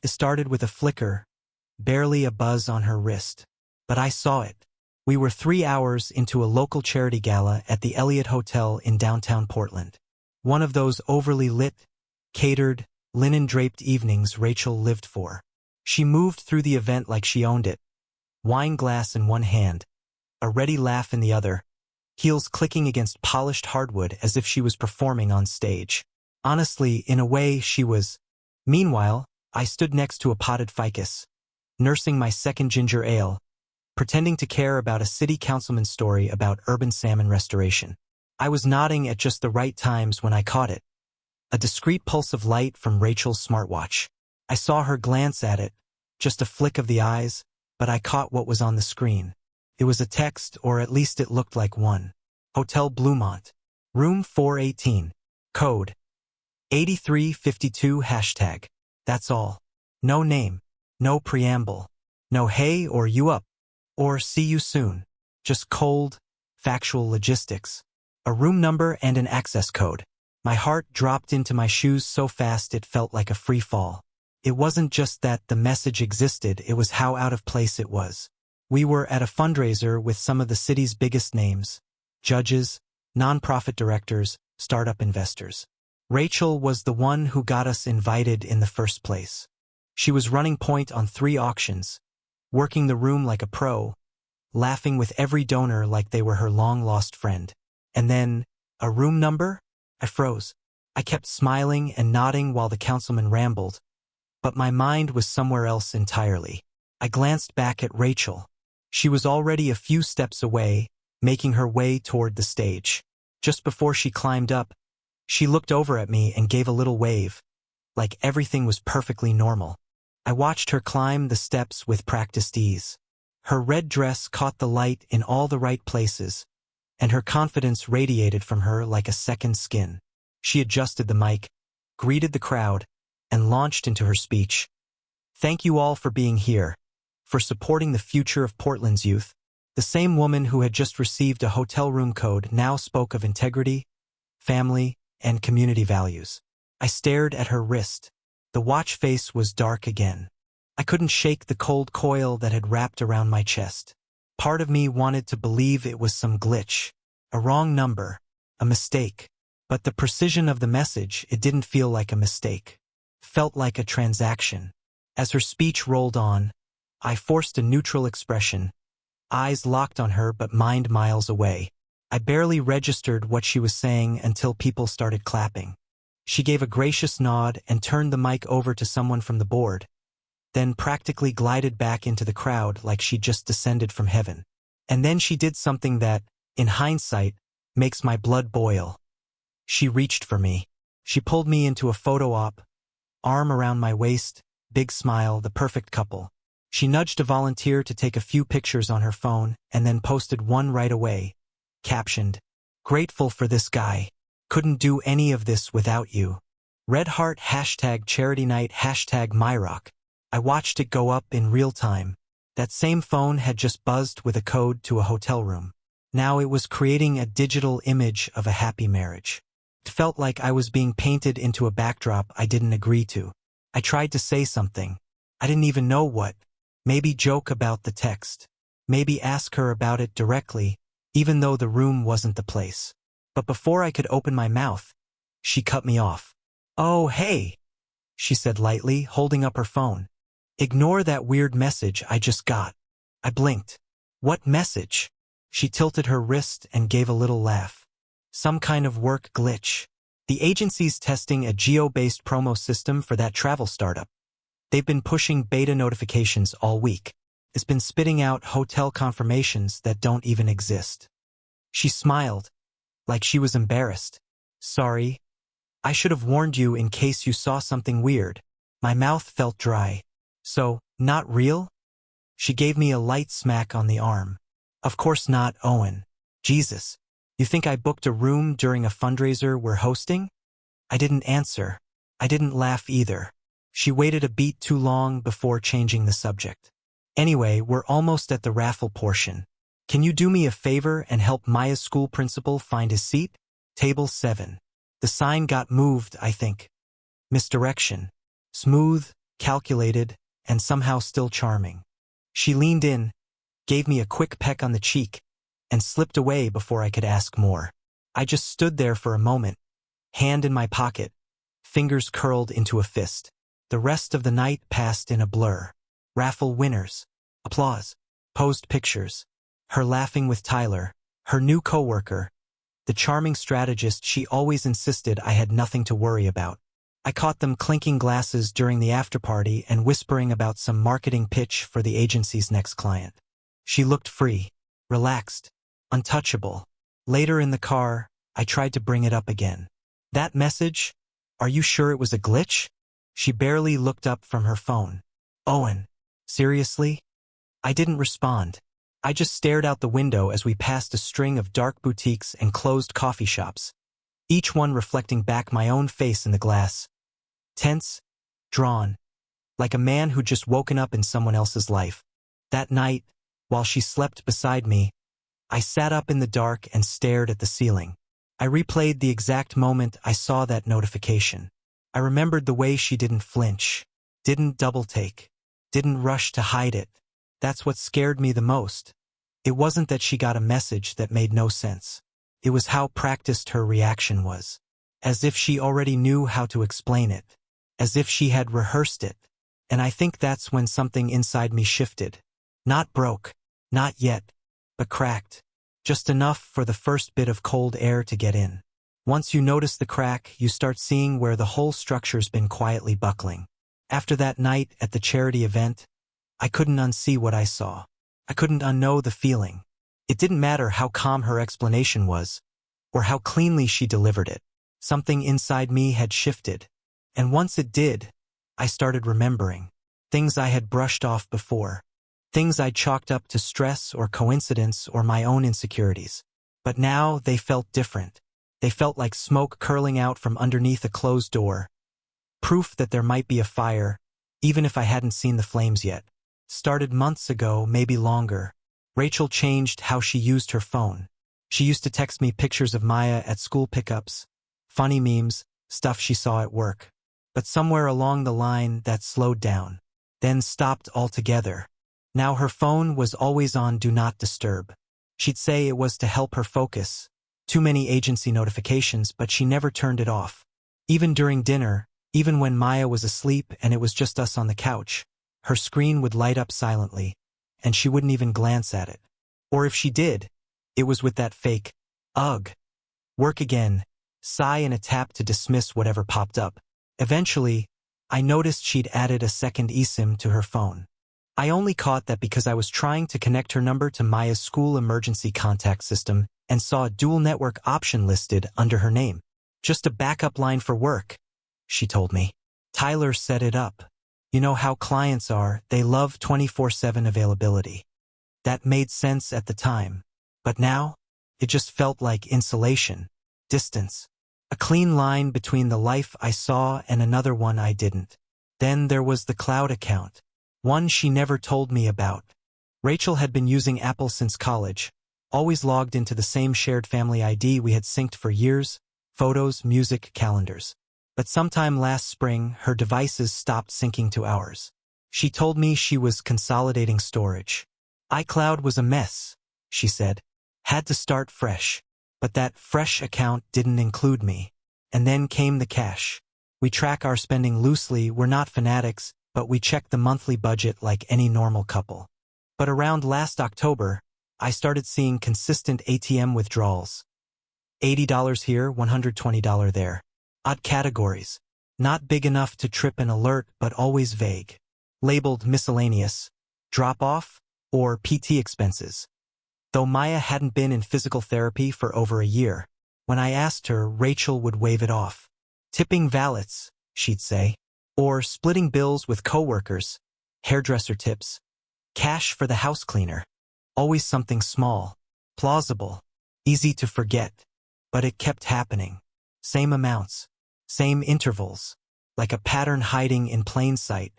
It started with a flicker, barely a buzz on her wrist. But I saw it. We were 3 hours into a local charity gala at the Elliott Hotel in downtown Portland. One of those overly lit, catered, linen-draped evenings Rachel lived for. She moved through the event like she owned it, wine glass in one hand, a ready laugh in the other, heels clicking against polished hardwood as if she was performing on stage. Honestly, in a way, she was. Meanwhile, I stood next to a potted ficus, nursing my second ginger ale, pretending to care about a city councilman's story about urban salmon restoration. I was nodding at just the right times when I caught it. A discreet pulse of light from Rachel's smartwatch. I saw her glance at it, just a flick of the eyes, but I caught what was on the screen. It was a text, or at least it looked like one. Hotel Bluemont. Room 418. Code 8352 #. That's all. No name. No preamble. No hey or you up. Or see you soon. Just cold, factual logistics. A room number and an access code. My heart dropped into my shoes so fast it felt like a free fall. It wasn't just that the message existed, it was how out of place it was. We were at a fundraiser with some of the city's biggest names. Judges, nonprofit directors, startup investors. Rachel was the one who got us invited in the first place. She was running point on 3 auctions, working the room like a pro, laughing with every donor like they were her long-lost friend. And then, a room number? I froze. I kept smiling and nodding while the councilman rambled, but my mind was somewhere else entirely. I glanced back at Rachel. She was already a few steps away, making her way toward the stage. Just before she climbed up, she looked over at me and gave a little wave, like everything was perfectly normal. I watched her climb the steps with practiced ease. Her red dress caught the light in all the right places, and her confidence radiated from her like a second skin. She adjusted the mic, greeted the crowd, and launched into her speech. Thank you all for being here, for supporting the future of Portland's youth. The same woman who had just received a hotel room code now spoke of integrity, family, and community values. I stared at her wrist. The watch face was dark again. I couldn't shake the cold coil that had wrapped around my chest. Part of me wanted to believe it was some glitch, a wrong number, a mistake. But the precision of the message, it didn't feel like a mistake. Felt like a transaction. As her speech rolled on, I forced a neutral expression, eyes locked on her but mind miles away. I barely registered what she was saying until people started clapping. She gave a gracious nod and turned the mic over to someone from the board, then practically glided back into the crowd like she'd just descended from heaven. And then she did something that, in hindsight, makes my blood boil. She reached for me. She pulled me into a photo op, arm around my waist, big smile, the perfect couple. She nudged a volunteer to take a few pictures on her phone and then posted one right away, captioned, "Grateful for this guy. Couldn't do any of this without you. Red heart #charity night #myrock." I watched it go up in real time. That same phone had just buzzed with a code to a hotel room. Now it was creating a digital image of a happy marriage. It felt like I was being painted into a backdrop I didn't agree to. I tried to say something. I didn't even know what. Maybe joke about the text. Maybe ask her about it directly, even though the room wasn't the place. But before I could open my mouth, she cut me off. "Oh, hey," she said lightly, holding up her phone. "Ignore that weird message I just got." I blinked. "What message?" She tilted her wrist and gave a little laugh. "Some kind of work glitch. The agency's testing a geo-based promo system for that travel startup. They've been pushing beta notifications all week. It's been spitting out hotel confirmations that don't even exist." She smiled, like she was embarrassed. "Sorry. I should have warned you in case you saw something weird." My mouth felt dry. "So, not real?" She gave me a light smack on the arm. "Of course not, Owen. Jesus. You think I booked a room during a fundraiser we're hosting?" I didn't answer. I didn't laugh either. She waited a beat too long before changing the subject. "Anyway, we're almost at the raffle portion. Can you do me a favor and help Maya's school principal find his seat? Table 7. The sign got moved, I think." Misdirection. Smooth, calculated, and somehow still charming. She leaned in, gave me a quick peck on the cheek, and slipped away before I could ask more. I just stood there for a moment, hand in my pocket, fingers curled into a fist. The rest of the night passed in a blur. Raffle winners, applause, posed pictures, her laughing with Tyler, her new coworker, the charming strategist she always insisted I had nothing to worry about. I caught them clinking glasses during the afterparty and whispering about some marketing pitch for the agency's next client. She looked free, relaxed, untouchable. Later in the car, I tried to bring it up again. That message? Are you sure it was a glitch? She barely looked up from her phone. Owen, seriously? I didn't respond. I just stared out the window as we passed a string of dark boutiques and closed coffee shops, each one reflecting back my own face in the glass. Tense, drawn, like a man who'd just woken up in someone else's life. That night, while she slept beside me, I sat up in the dark and stared at the ceiling. I replayed the exact moment I saw that notification. I remembered the way she didn't flinch, didn't double-take, didn't rush to hide it. That's what scared me the most. It wasn't that she got a message that made no sense. It was how practiced her reaction was. As if she already knew how to explain it. As if she had rehearsed it. And I think that's when something inside me shifted. Not broke, not yet, but cracked. Just enough for the first bit of cold air to get in. Once you notice the crack, you start seeing where the whole structure's been quietly buckling. After that night at the charity event, I couldn't unsee what I saw. I couldn't unknow the feeling. It didn't matter how calm her explanation was, or how cleanly she delivered it. Something inside me had shifted. And once it did, I started remembering. Things I had brushed off before. Things I'd chalked up to stress or coincidence or my own insecurities. But now they felt different. They felt like smoke curling out from underneath a closed door. Proof that there might be a fire, even if I hadn't seen the flames yet. Started months ago, maybe longer. Rachel changed how she used her phone. She used to text me pictures of Maya at school pickups, funny memes, stuff she saw at work. But somewhere along the line that slowed down, then stopped altogether. Now her phone was always on Do Not Disturb. She'd say it was to help her focus. Too many agency notifications, but she never turned it off. Even during dinner, even when Maya was asleep and it was just us on the couch, her screen would light up silently, and she wouldn't even glance at it. Or if she did, it was with that fake, ugh. Work again, sigh and a tap to dismiss whatever popped up. Eventually, I noticed she'd added a second eSIM to her phone. I only caught that because I was trying to connect her number to Maya's school emergency contact system and saw a dual network option listed under her name. Just a backup line for work, she told me. Tyler set it up. You know how clients are, they love 24/7 availability. That made sense at the time. But now, it just felt like insulation, distance. A clean line between the life I saw and another one I didn't. Then there was the cloud account. One she never told me about. Rachel had been using Apple since college, always logged into the same shared family ID we had synced for years, photos, music, calendars. But sometime last spring, her devices stopped syncing to ours. She told me she was consolidating storage. iCloud was a mess, she said. Had to start fresh. But that fresh account didn't include me. And then came the cash. We track our spending loosely, we're not fanatics, but we check the monthly budget like any normal couple. But around last October, I started seeing consistent ATM withdrawals. $80 here, $120 there. Odd categories. Not big enough to trip an alert, but always vague. Labeled miscellaneous, drop-off, or PT expenses. Though Maya hadn't been in physical therapy for over a year, when I asked her, Rachel would wave it off. Tipping valets, she'd say. Or splitting bills with coworkers. Hairdresser tips. Cash for the house cleaner. Always something small, plausible, easy to forget. But it kept happening. Same amounts. Same intervals. Like a pattern hiding in plain sight.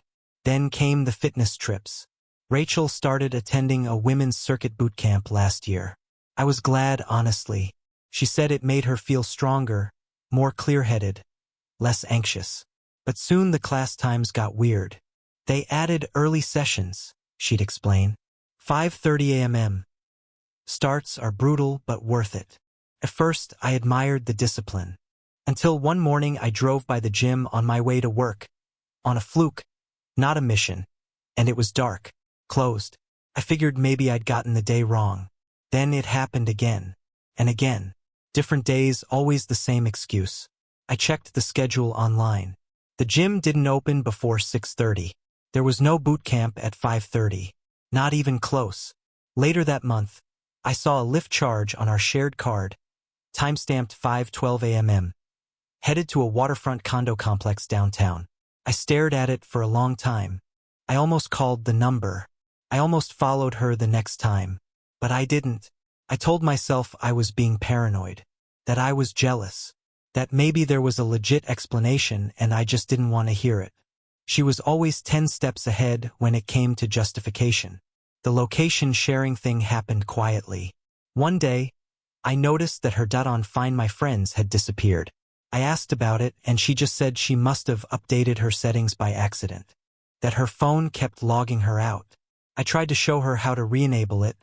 Then came the fitness trips. Rachel started attending a women's circuit boot camp last year. I was glad, honestly. She said it made her feel stronger, more clear-headed, less anxious. But soon the class times got weird. They added early sessions, she'd explain. 5:30 a.m. Starts are brutal but worth it. At first, I admired the discipline. Until one morning I drove by the gym on my way to work. On a fluke, not a mission. And it was dark, closed. I figured maybe I'd gotten the day wrong. Then it happened again. And again. Different days, always the same excuse. I checked the schedule online. The gym didn't open before 6:30. There was no boot camp at 5:30. Not even close. Later that month, I saw a lift charge on our shared card, timestamped 5:12 a.m. Headed to a waterfront condo complex downtown. I stared at it for a long time. I almost called the number. I almost followed her the next time. But I didn't. I told myself I was being paranoid. That I was jealous. That maybe there was a legit explanation and I just didn't want to hear it. She was always 10 steps ahead when it came to justification. The location sharing thing happened quietly. One day, I noticed that her dot on Find My Friends had disappeared. I asked about it and she just said she must have updated her settings by accident. That her phone kept logging her out. I tried to show her how to re-enable it,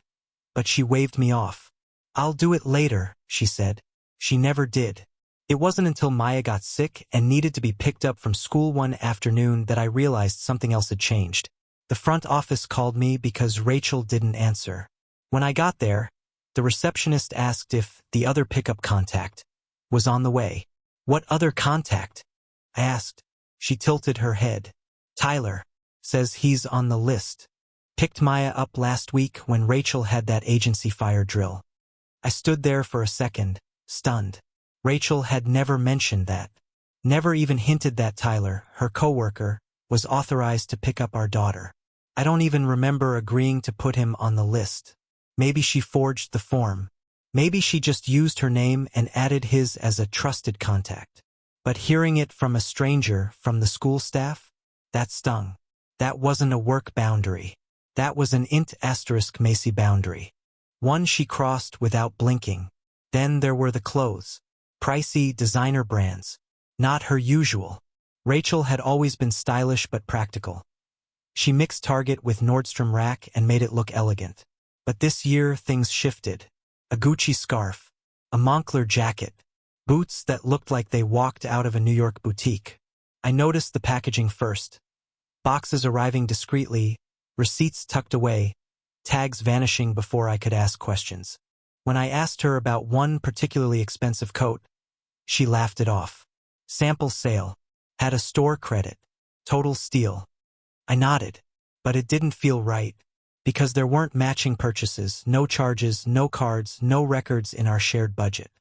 but she waved me off. I'll do it later, she said. She never did. It wasn't until Maya got sick and needed to be picked up from school one afternoon that I realized something else had changed. The front office called me because Rachel didn't answer. When I got there, the receptionist asked if the other pickup contact was on the way. What other contact? I asked. She tilted her head. Tyler says he's on the list. Picked Maya up last week when Rachel had that agency fire drill. I stood there for a second, stunned. Rachel had never mentioned that. Never even hinted that Tyler, her coworker, was authorized to pick up our daughter. I don't even remember agreeing to put him on the list. Maybe she forged the form. Maybe she just used her name and added his as a trusted contact. But hearing it from a stranger, from the school staff, that stung. That wasn't a work boundary. That was an int asterisk Macy boundary. One she crossed without blinking. Then there were the clothes. Pricey designer brands. Not her usual. Rachel had always been stylish but practical. She mixed Target with Nordstrom Rack and made it look elegant. But this year things shifted. A Gucci scarf. A Moncler jacket. Boots that looked like they walked out of a New York boutique. I noticed the packaging first. Boxes arriving discreetly, receipts tucked away, tags vanishing before I could ask questions. When I asked her about one particularly expensive coat, she laughed it off. Sample sale. Had a store credit. Total steal. I nodded, but it didn't feel right, because there weren't matching purchases, no charges, no cards, no records in our shared budget.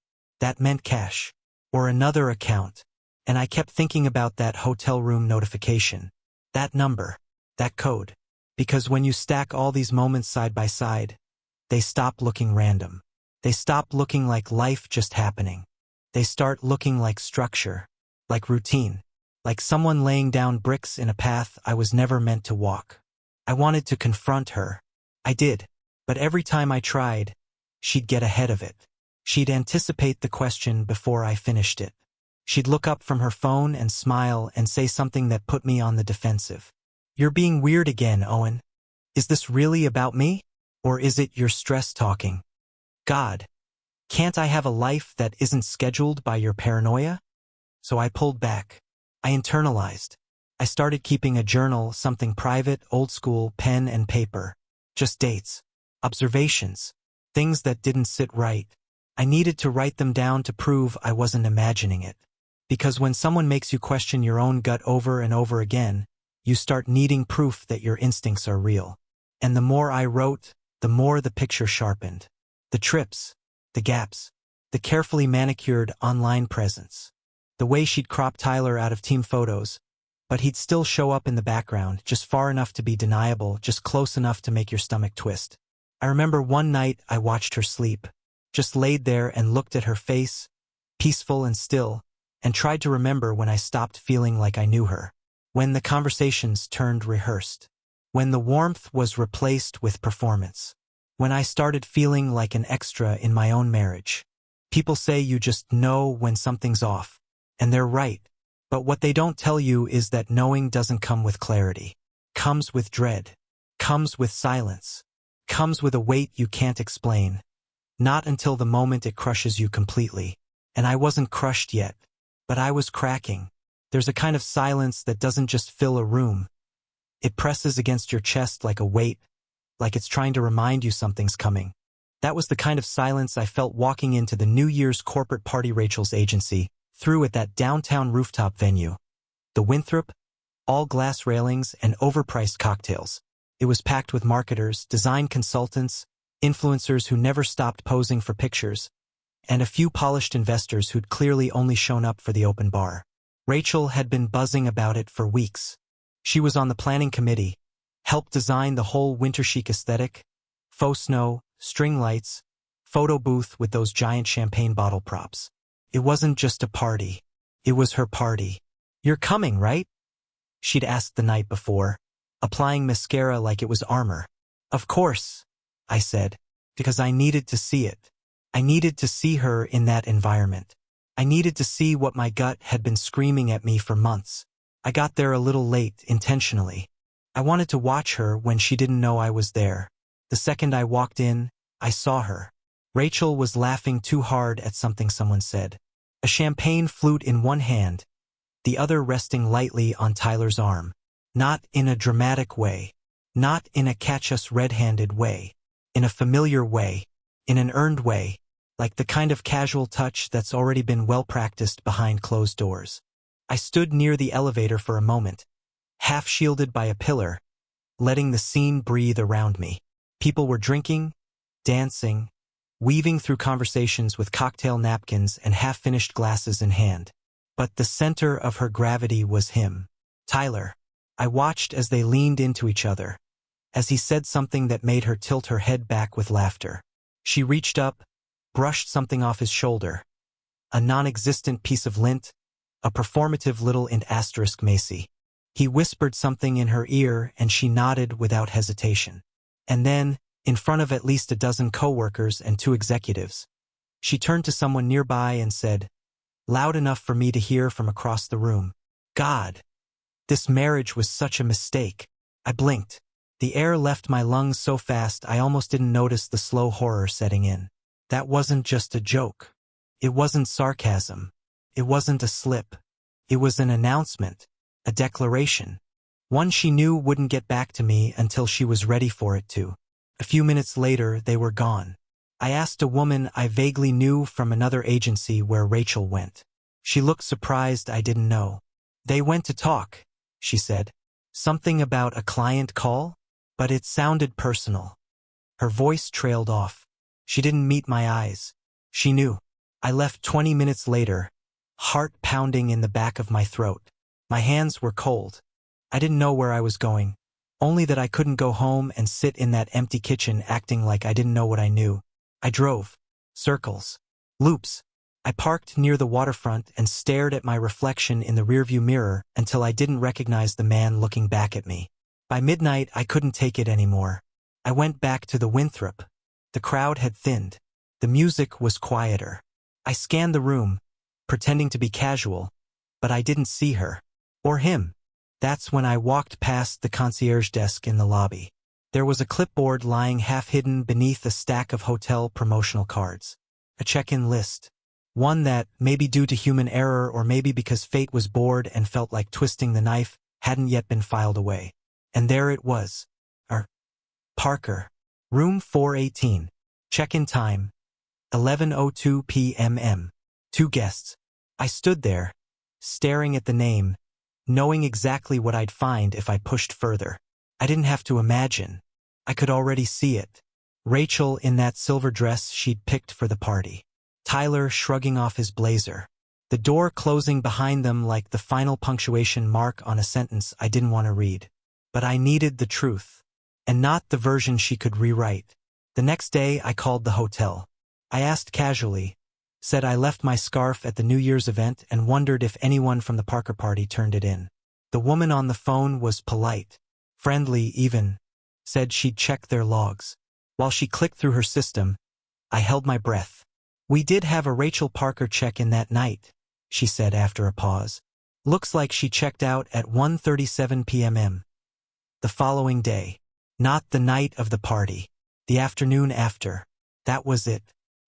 That meant cash. Or another account. And I kept thinking about that hotel room notification. That number. That code. Because when you stack all these moments side by side, they stop looking random. They stop looking like life just happening. They start looking like structure, like routine, like someone laying down bricks in a path I was never meant to walk. I wanted to confront her. I did. But every time I tried, she'd get ahead of it. She'd anticipate the question before I finished it. She'd look up from her phone and smile and say something that put me on the defensive. You're being weird again, Owen. Is this really about me? Or is it your stress talking? God, can't I have a life that isn't scheduled by your paranoia? So I pulled back. I internalized. I started keeping a journal, something private, old school, pen and paper. Just dates. Observations. Things that didn't sit right. I needed to write them down to prove I wasn't imagining it. Because when someone makes you question your own gut over and over again, you start needing proof that your instincts are real. And the more I wrote, the more the picture sharpened. The trips, the gaps, the carefully manicured online presence. The way she'd crop Tyler out of team photos, but he'd still show up in the background, just far enough to be deniable, just close enough to make your stomach twist. I remember one night I watched her sleep, just laid there and looked at her face, peaceful and still, and tried to remember when I stopped feeling like I knew her. When the conversations turned rehearsed. When the warmth was replaced with performance. When I started feeling like an extra in my own marriage. People say you just know when something's off. And they're right. But what they don't tell you is that knowing doesn't come with clarity. comes with dread, comes with silence, comes with a weight you can't explain. Not until the moment it crushes you completely. And I wasn't crushed yet, but I was cracking. There's a kind of silence that doesn't just fill a room. It presses against your chest like a weight, like it's trying to remind you something's coming. That was the kind of silence I felt walking into the New Year's corporate party Rachel's agency threw at that downtown rooftop venue. The Winthrop, all glass railings and overpriced cocktails. It was packed with marketers, design consultants, influencers who never stopped posing for pictures, and a few polished investors who'd clearly only shown up for the open bar. Rachel had been buzzing about it for weeks. She was on the planning committee, helped design the whole winter chic aesthetic, faux snow, string lights, photo booth with those giant champagne bottle props. It wasn't just a party. It was her party. "You're coming, right?" She'd asked the night before, applying mascara like it was armor. "Of course," I said, because I needed to see it. I needed to see her in that environment. I needed to see what my gut had been screaming at me for months. I got there a little late, intentionally. I wanted to watch her when she didn't know I was there. The second I walked in, I saw her. Rachel was laughing too hard at something someone said. A champagne flute in one hand, the other resting lightly on Tyler's arm. Not in a dramatic way. Not in a catch-us red-handed way. In a familiar way. In an earned way. Like the kind of casual touch that's already been well-practiced behind closed doors. I stood near the elevator for a moment, half shielded by a pillar, letting the scene breathe around me. People were drinking, dancing, weaving through conversations with cocktail napkins and half-finished glasses in hand. But the center of her gravity was him, Tyler. I watched as they leaned into each other, as he said something that made her tilt her head back with laughter. She reached up, brushed something off his shoulder. A non-existent piece of lint, a performative little ** Macy. He whispered something in her ear and she nodded without hesitation. And then, in front of at least a dozen coworkers and 2 executives, she turned to someone nearby and said, loud enough for me to hear from across the room, "God, this marriage was such a mistake." I blinked. The air left my lungs so fast I almost didn't notice the slow horror setting in. That wasn't just a joke. It wasn't sarcasm. It wasn't a slip. It was an announcement, a declaration. One she knew wouldn't get back to me until she was ready for it to. A few minutes later, they were gone. I asked a woman I vaguely knew from another agency where Rachel went. She looked surprised I didn't know. "They went to talk," she said. "Something about a client call?" But it sounded personal. Her voice trailed off. She didn't meet my eyes. She knew. I left 20 minutes later, heart pounding in the back of my throat. My hands were cold. I didn't know where I was going, only that I couldn't go home and sit in that empty kitchen acting like I didn't know what I knew. I drove. Circles. Loops. I parked near the waterfront and stared at my reflection in the rearview mirror until I didn't recognize the man looking back at me. By midnight, I couldn't take it anymore. I went back to the Winthrop. The crowd had thinned. The music was quieter. I scanned the room, pretending to be casual, but I didn't see her. Or him. That's when I walked past the concierge desk in the lobby. There was a clipboard lying half-hidden beneath a stack of hotel promotional cards. A check-in list. One that, maybe due to human error or maybe because fate was bored and felt like twisting the knife, hadn't yet been filed away. And there it was. Parker. Room 418. Check-in time. 11:02 p.m. 2 guests. I stood there, staring at the name, knowing exactly what I'd find if I pushed further. I didn't have to imagine. I could already see it. Rachel in that silver dress she'd picked for the party. Tyler shrugging off his blazer. The door closing behind them like the final punctuation mark on a sentence I didn't want to read. But I needed the truth. And not the version she could rewrite. The next day I called the hotel. I asked casually, said I left my scarf at the New Year's event and wondered if anyone from the Parker party turned it in. The woman on the phone was polite, friendly even, said she'd check their logs. While she clicked through her system, I held my breath. "We did have a Rachel Parker check-in that night," she said after a pause. "Looks like she checked out at 1:37 p.m. The following day. Not the night of the party. The afternoon after. That was it.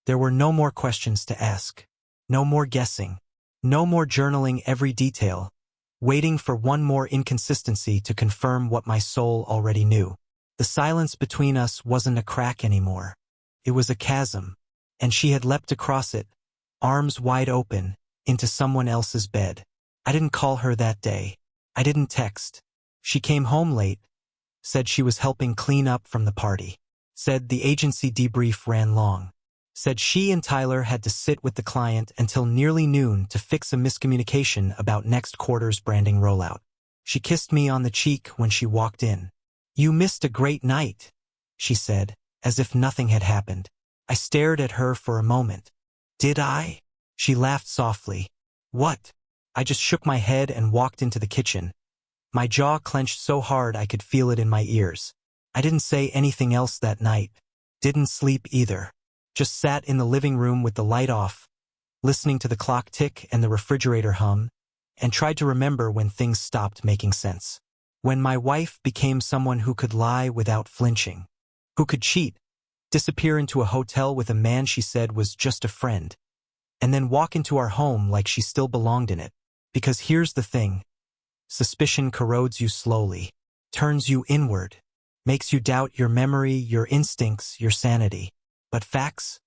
There were no more questions to ask. No more guessing. No more journaling every detail, waiting for one more inconsistency to confirm what my soul already knew. The silence between us wasn't a crack anymore. It was a chasm, and she had leapt across it, arms wide open, into someone else's bed. I didn't call her that day. I didn't text. She came home late, said she was helping clean up from the party, said the agency debrief ran long, said she and Tyler had to sit with the client until nearly noon to fix a miscommunication about next quarter's branding rollout. She kissed me on the cheek when she walked in. "You missed a great night," she said, as if nothing had happened. I stared at her for a moment. "Did I?" She laughed softly. "What?" I just shook my head and walked into the kitchen. My jaw clenched so hard I could feel it in my ears. I didn't say anything else that night. Didn't sleep either. Just sat in the living room with the light off, listening to the clock tick and the refrigerator hum, and tried to remember when things stopped making sense. When my wife became someone who could lie without flinching, who could cheat, disappear into a hotel with a man she said was just a friend, and then walk into our home like she still belonged in it. Because here's the thing. Suspicion corrodes you slowly, turns you inward, makes you doubt your memory, your instincts, your sanity. But facts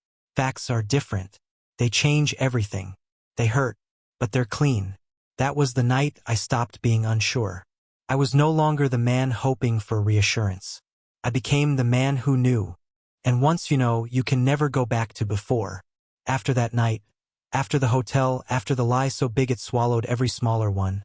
are different. They change everything. They hurt, but they're clean. That was the night I stopped being unsure. I was no longer the man hoping for reassurance. I became the man who knew. And once you know, you can never go back to before. After that night, after the hotel, after the lie so big it swallowed every smaller one,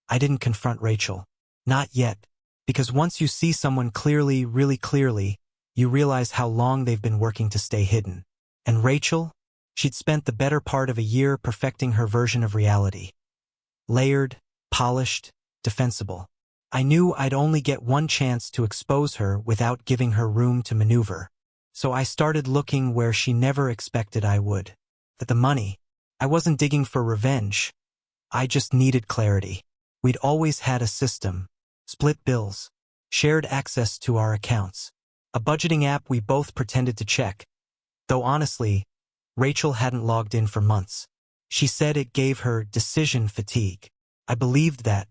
I didn't confront Rachel. Not yet. Because once you see someone clearly, really clearly, you realize how long they've been working to stay hidden. And Rachel? She'd spent the better part of a year perfecting her version of reality. Layered, polished, defensible. I knew I'd only get one chance to expose her without giving her room to maneuver. So I started looking where she never expected I would. At the money. I wasn't digging for revenge. I just needed clarity. We'd always had a system. Split bills. Shared access to our accounts. A budgeting app we both pretended to check. Though honestly, Rachel hadn't logged in for months. She said it gave her decision fatigue. I believed that.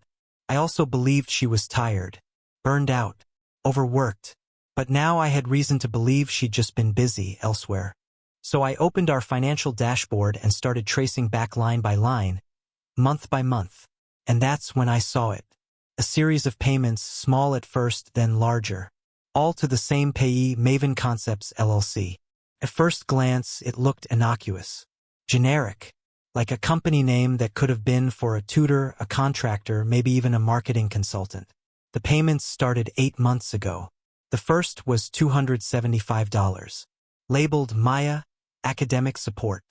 I also believed she was tired, burned out, overworked. But now I had reason to believe she'd just been busy elsewhere. So I opened our financial dashboard and started tracing back line by line, month by month. And that's when I saw it. A series of payments, small at first, then larger. All to the same payee, Maven Concepts LLC. At first glance, it looked innocuous. Generic. Like a company name that could have been for a tutor, a contractor, maybe even a marketing consultant. The payments started 8 months ago. The first was $275. Labeled Maya, academic support.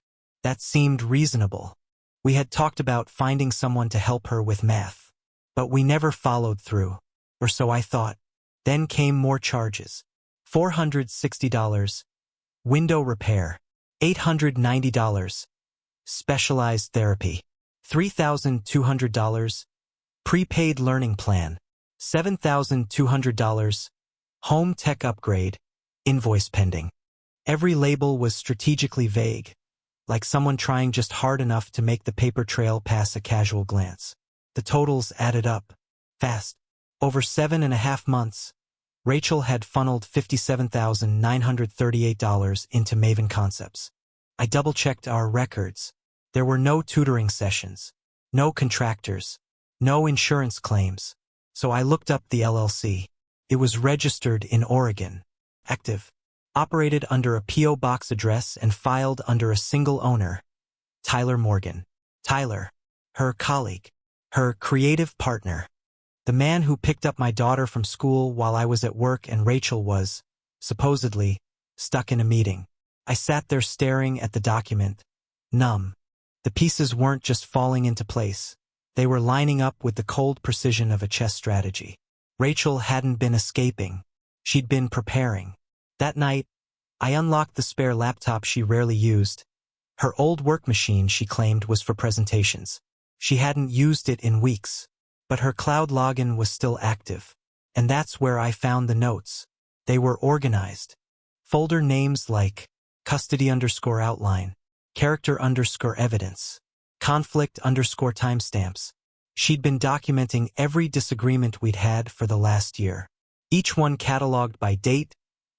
That seemed reasonable. We had talked about finding someone to help her with math. But we never followed through. Or so I thought. Then came more charges. $460. Window repair. $890. Specialized therapy. $3,200. Prepaid learning plan. $7,200. Home tech upgrade. Invoice pending. Every label was strategically vague, like someone trying just hard enough to make the paper trail pass a casual glance. The totals added up. Fast. Over 7.5 months, Rachel had funneled $57,938 into Maven Concepts. I double-checked our records. There were no tutoring sessions, no contractors, no insurance claims. So I looked up the LLC. It was registered in Oregon. Active. Operated under a P.O. Box address and filed under a single owner. Tyler Morgan. Tyler. Her colleague. Her creative partner. The man who picked up my daughter from school while I was at work and Rachel was, supposedly, stuck in a meeting. I sat there staring at the document, numb. The pieces weren't just falling into place. They were lining up with the cold precision of a chess strategy. Rachel hadn't been escaping. She'd been preparing. That night, I unlocked the spare laptop she rarely used. Her old work machine, she claimed, was for presentations. She hadn't used it in weeks. But her cloud login was still active. And that's where I found the notes. They were organized. Folder names like custody_outline, character_evidence, conflict_timestamps. She'd been documenting every disagreement we'd had for the last year. Each one cataloged by date,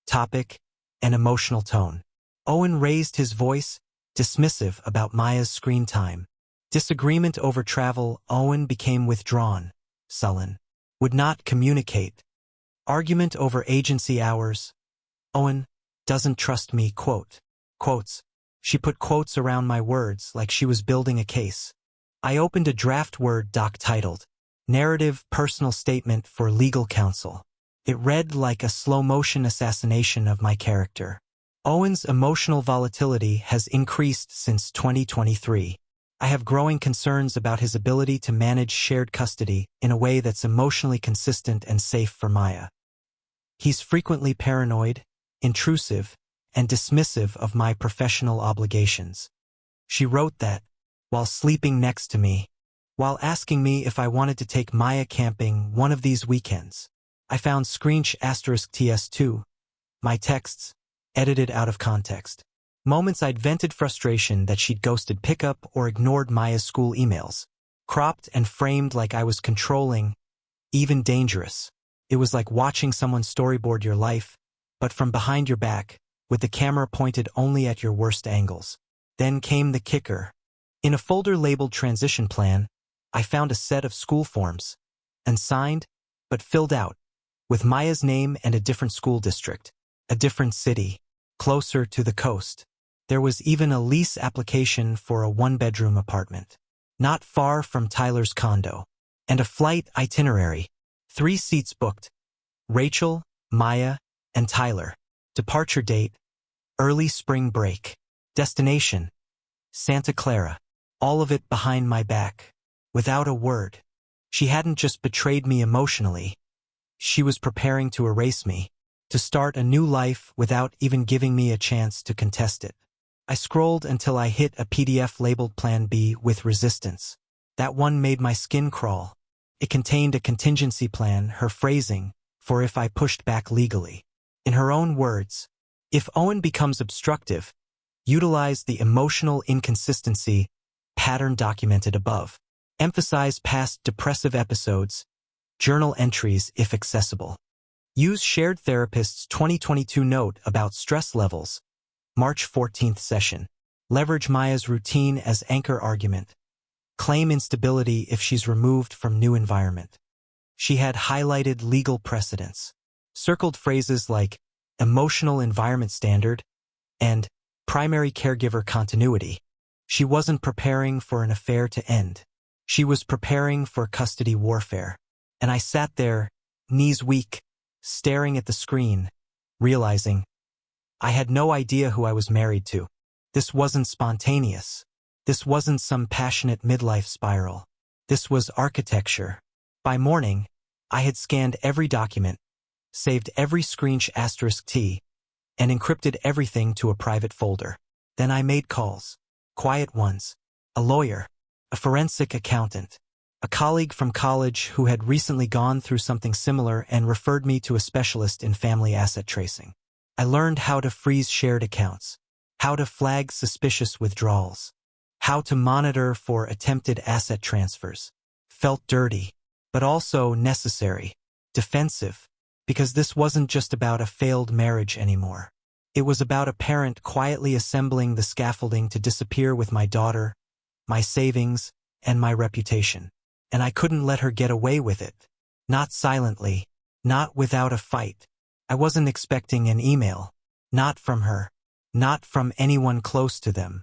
topic, and emotional tone. Owen raised his voice, dismissive about Maya's screen time. Disagreement over travel, Owen became withdrawn, sullen. Would not communicate. Argument over agency hours. Owen doesn't trust me, quotes. She put quotes around my words like she was building a case. I opened a draft Word doc titled, Narrative Personal Statement for Legal Counsel. It read like a slow-motion assassination of my character. Owen's emotional volatility has increased since 2023. I have growing concerns about his ability to manage shared custody in a way that's emotionally consistent and safe for Maya. He's frequently paranoid, intrusive, and dismissive of my professional obligations. She wrote that, while sleeping next to me, while asking me if I wanted to take Maya camping one of these weekends. I found **TS2, my texts, edited out of context. Moments I'd vented frustration that she'd ghosted pickup or ignored Maya's school emails. Cropped and framed like I was controlling, even dangerous. It was like watching someone storyboard your life, but from behind your back, with the camera pointed only at your worst angles. Then came the kicker. In a folder labeled Transition Plan, I found a set of school forms, unsigned, but filled out, with Maya's name and a different school district, a different city, closer to the coast. There was even a lease application for a one-bedroom apartment, not far from Tyler's condo, and a flight itinerary. 3 seats booked. Rachel, Maya, and Tyler. Departure date, early spring break. Destination, Santa Clara. All of it behind my back, without a word. She hadn't just betrayed me emotionally. She was preparing to erase me, to start a new life without even giving me a chance to contest it. I scrolled until I hit a PDF labeled Plan B with resistance. That one made my skin crawl. It contained a contingency plan, her phrasing, for if I pushed back legally. In her own words, if Owen becomes obstructive, utilize the emotional inconsistency pattern documented above. Emphasize past depressive episodes, journal entries if accessible. Use shared therapist's 2022 note about stress levels, March 14th session. Leverage Maya's routine as anchor argument. Claim instability if she's removed from new environment. She had highlighted legal precedents. Circled phrases like emotional environment standard and primary caregiver continuity. She wasn't preparing for an affair to end. She was preparing for custody warfare. And I sat there, knees weak, staring at the screen, realizing I had no idea who I was married to. This wasn't spontaneous. This wasn't some passionate midlife spiral. This was architecture. By morning, I had scanned every document, saved every **T, and encrypted everything to a private folder. Then I made calls. Quiet ones. A lawyer, a forensic accountant, a colleague from college who had recently gone through something similar and referred me to a specialist in family asset tracing. I learned how to freeze shared accounts, how to flag suspicious withdrawals, how to monitor for attempted asset transfers. Felt dirty, but also necessary, defensive, because this wasn't just about a failed marriage anymore. It was about a parent quietly assembling the scaffolding to disappear with my daughter, my savings, and my reputation. And I couldn't let her get away with it. Not silently, not without a fight. I wasn't expecting an email. Not from her. Not from anyone close to them.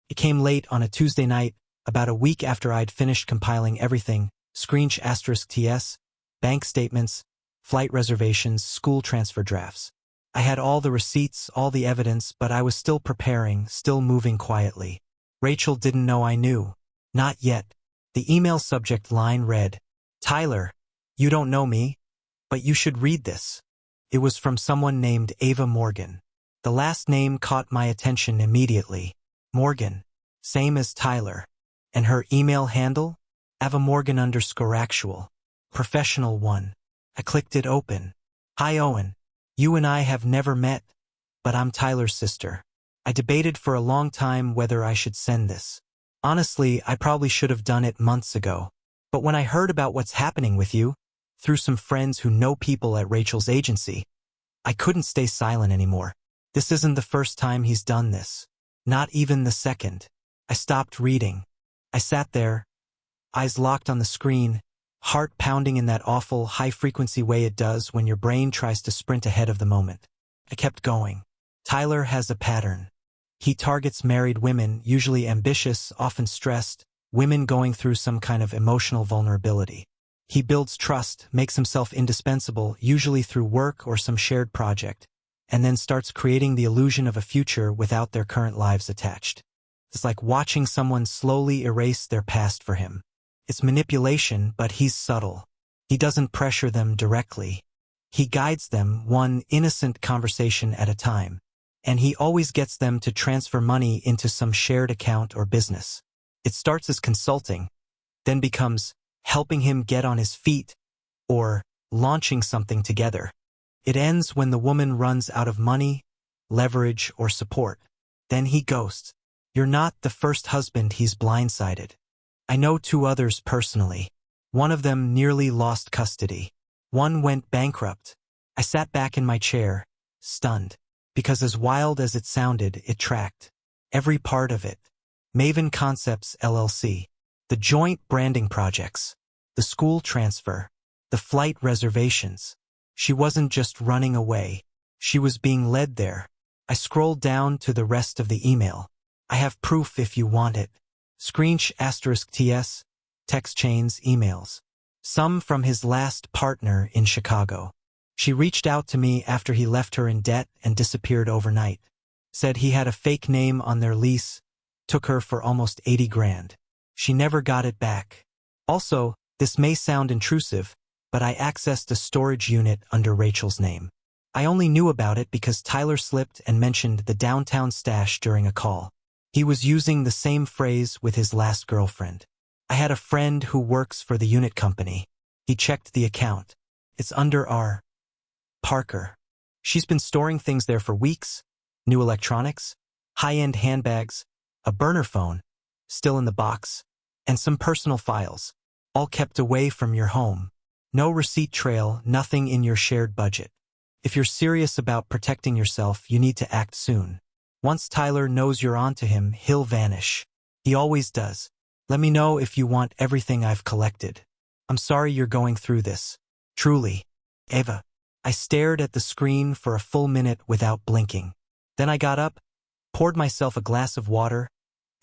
It came late on a Tuesday night, about a week after I'd finished compiling everything, **TS, bank statements, flight reservations, school transfer drafts. I had all the receipts, all the evidence, but I was still preparing, still moving quietly. Rachel didn't know I knew. Not yet. The email subject line read, Tyler, you don't know me, but you should read this. It was from someone named Ava Morgan. The last name caught my attention immediately. Morgan, same as Tyler. And her email handle? @AvaMorgan_actual. Professional one. I clicked it open. Hi Owen. You and I have never met, but I'm Tyler's sister. I debated for a long time whether I should send this. Honestly, I probably should have done it months ago. But when I heard about what's happening with you, through some friends who know people at Rachel's agency, I couldn't stay silent anymore. This isn't the first time he's done this. Not even the second. I stopped reading. I sat there, eyes locked on the screen, heart pounding in that awful, high-frequency way it does when your brain tries to sprint ahead of the moment. I kept going. Tyler has a pattern. He targets married women, usually ambitious, often stressed, women going through some kind of emotional vulnerability. He builds trust, makes himself indispensable, usually through work or some shared project, and then starts creating the illusion of a future without their current lives attached. It's like watching someone slowly erase their past for him. It's manipulation, but he's subtle. He doesn't pressure them directly. He guides them one innocent conversation at a time, and he always gets them to transfer money into some shared account or business. It starts as consulting, then becomes helping him get on his feet or launching something together. It ends when the woman runs out of money, leverage, or support. Then he ghosts. You're not the first husband he's blindsided. I know 2 others personally. One of them nearly lost custody. One went bankrupt. I sat back in my chair, stunned, because as wild as it sounded, it tracked. Every part of it. Maven Concepts LLC. The joint branding projects. The school transfer. The flight reservations. She wasn't just running away. She was being led there. I scrolled down to the rest of the email. I have proof if you want it. Screensh *TS, text chains, emails. Some from his last partner in Chicago. She reached out to me after he left her in debt and disappeared overnight. Said he had a fake name on their lease, took her for almost 80 grand. She never got it back. Also, this may sound intrusive, but I accessed a storage unit under Rachel's name. I only knew about it because Tyler slipped and mentioned the downtown stash during a call. He was using the same phrase with his last girlfriend. I had a friend who works for the unit company. He checked the account. It's under R. Parker. She's been storing things there for weeks. New electronics, high-end handbags, a burner phone, still in the box, and some personal files, all kept away from your home. No receipt trail, nothing in your shared budget. If you're serious about protecting yourself, you need to act soon. Once Tyler knows you're onto him, he'll vanish. He always does. Let me know if you want everything I've collected. I'm sorry you're going through this. Truly. Eva. I stared at the screen for a full minute without blinking. Then I got up, poured myself a glass of water,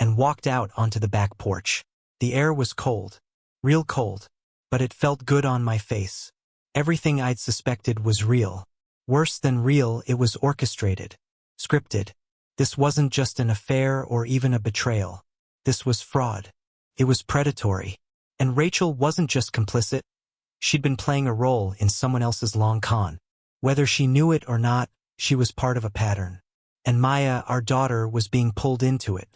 and walked out onto the back porch. The air was cold. Real cold. But it felt good on my face. Everything I'd suspected was real. Worse than real, it was orchestrated. Scripted. This wasn't just an affair or even a betrayal. This was fraud. It was predatory. And Rachel wasn't just complicit. She'd been playing a role in someone else's long con. Whether she knew it or not, she was part of a pattern. And Maya, our daughter, was being pulled into it.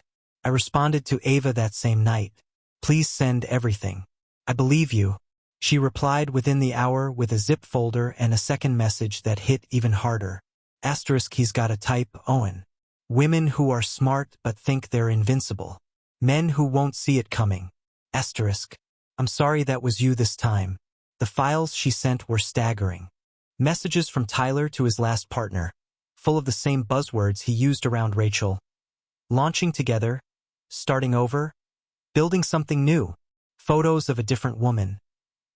I responded to Ava that same night. Please send everything. I believe you. She replied within the hour with a zip folder and a second message that hit even harder. Asterisk, he's got a type, Owen. Women who are smart but think they're invincible. Men who won't see it coming. Asterisk. I'm sorry that was you this time. The files she sent were staggering. Messages from Tyler to his last partner, full of the same buzzwords he used around Rachel. Launching together, starting over, building something new. Photos of a different woman.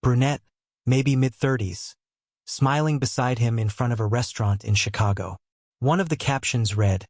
Brunette, maybe mid-30s, smiling beside him in front of a restaurant in Chicago. One of the captions read,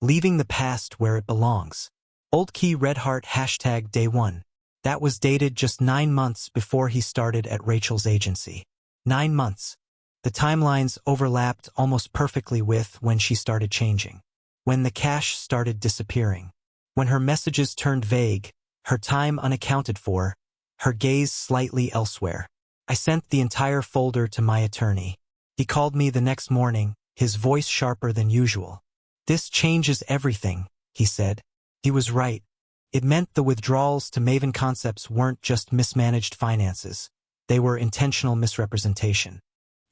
"Leaving the past where it belongs." Old key red heart hashtag day 1. That was dated just 9 months before he started at Rachel's agency. 9 months. The timelines overlapped almost perfectly with when she started changing. When the cash started disappearing. When her messages turned vague, her time unaccounted for, her gaze slightly elsewhere. I sent the entire folder to my attorney. He called me the next morning, his voice sharper than usual. "This changes everything," he said. He was right. It meant the withdrawals to Maven Concepts weren't just mismanaged finances. They were intentional misrepresentation.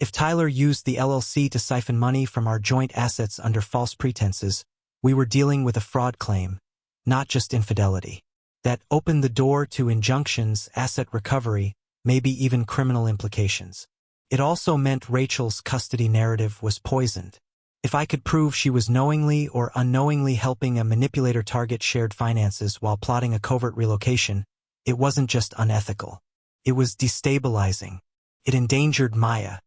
If Tyler used the LLC to siphon money from our joint assets under false pretenses, we were dealing with a fraud claim, not just infidelity. That opened the door to injunctions, asset recovery, maybe even criminal implications. It also meant Rachel's custody narrative was poisoned. If I could prove she was knowingly or unknowingly helping a manipulator target shared finances while plotting a covert relocation, it wasn't just unethical. It was destabilizing. It endangered Maya.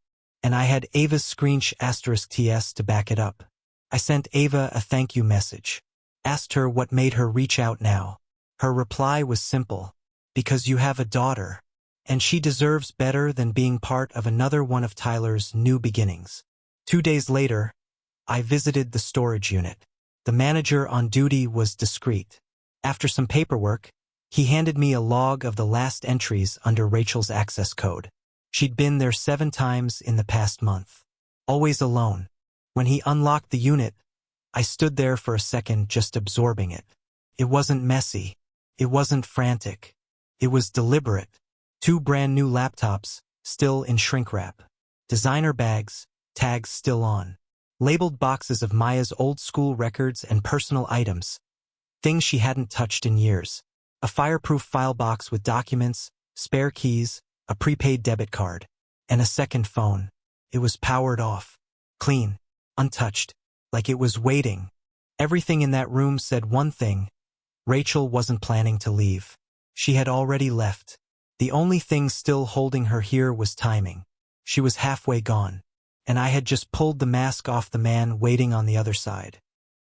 And I had Ava's screenshot *TS to back it up. I sent Ava a thank you message. Asked her what made her reach out now. Her reply was simple. Because you have a daughter. And she deserves better than being part of another one of Tyler's new beginnings. 2 days later, I visited the storage unit. The manager on duty was discreet. After some paperwork, he handed me a log of the last entries under Rachel's access code. She'd been there 7 times in the past month. Always alone. When he unlocked the unit, I stood there for a second just absorbing it. It wasn't messy. It wasn't frantic. It was deliberate. 2 brand new laptops, still in shrink wrap. Designer bags, tags still on. Labeled boxes of Maya's old school records and personal items. Things she hadn't touched in years. A fireproof file box with documents, spare keys, a prepaid debit card, and a second phone. It was powered off. Clean. Untouched. Like it was waiting. Everything in that room said one thing. Rachel wasn't planning to leave. She had already left. The only thing still holding her here was timing. She was halfway gone. And I had just pulled the mask off the man waiting on the other side.